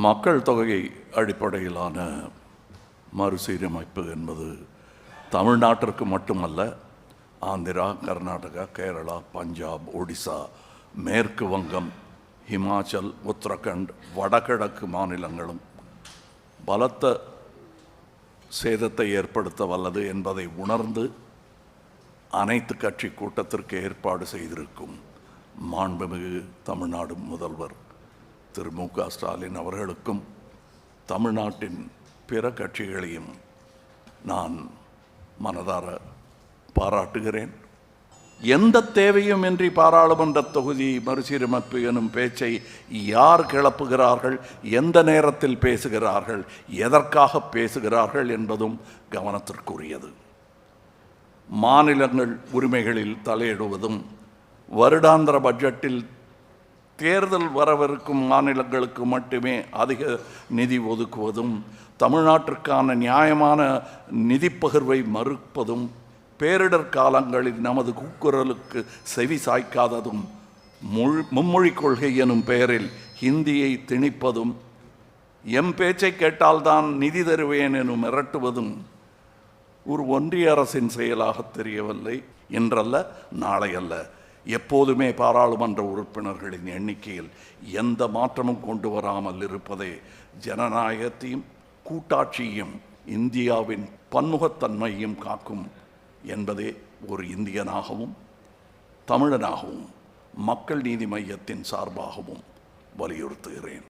மக்கள் தொகை அடிப்படையிலான மறுசீரமைப்பு என்பது தமிழ்நாட்டிற்கு மட்டுமல்ல, ஆந்திரா, கர்நாடகா, கேரளா, பஞ்சாப், ஒடிசா, மேற்கு வங்கம், ஹிமாச்சல், உத்தரகண்ட், வடகிழக்கு மாநிலங்களும் பலத்த சேதத்தை ஏற்படுத்த வல்லது என்பதை உணர்ந்து அனைத்து கட்சி கூட்டத்திற்கு ஏற்பாடு செய்திருக்கும் மாண்புமிகு தமிழ்நாடு முதல்வர் திரு மு.க. ஸ்டாலின் அவர்களுக்கும் தமிழ்நாட்டின் பிற கட்சிகளையும் நான் மனதார பாராட்டுகிறேன். எந்த தேவையும் இன்றி பாராளுமன்ற தொகுதி மறுசீரமைப்பு எனும் பேச்சை யார் கிளப்புகிறார்கள், எந்த நேரத்தில் பேசுகிறார்கள், எதற்காக பேசுகிறார்கள் என்பதும் கவனத்திற்குரியது. மாநிலங்கள் உரிமைகளில் தலையிடுவதும், வருடாந்திர பட்ஜெட்டில் தேர்தல் வரவிருக்கும் மாநிலங்களுக்கு மட்டுமே அதிக நிதி ஒதுக்குவதும், தமிழ்நாட்டிற்கான நியாயமான நிதி பகிர்வை மறுப்பதும், பேரிடர் காலங்களில் நமது கூக்குரலுக்கு செவி சாய்க்காததும், மும்மொழி கொள்கை எனும் பெயரில் ஹிந்தியை திணிப்பதும், எம் பேச்சை கேட்டால்தான் நிதி தருவேன் எனும் மிரட்டுவதும் ஒரு ஒன்றிய அரசின் செயலாக தெரியவில்லை. இன்றல்ல, நாளை அல்ல, எப்போதுமே பாராளுமன்ற உறுப்பினர்களின் எண்ணிக்கையில் எந்த மாற்றமும் கொண்டு வராமல் இருப்பதே ஜனநாயகத்தையும் கூட்டாட்சியையும் இந்தியாவின் பன்முகத்தன்மையும் காக்கும் என்பதே ஒரு இந்தியனாகவும் தமிழனாகவும் மக்கள் நீதி மையத்தின் சார்பாகவும் வலியுறுத்துகிறேன்.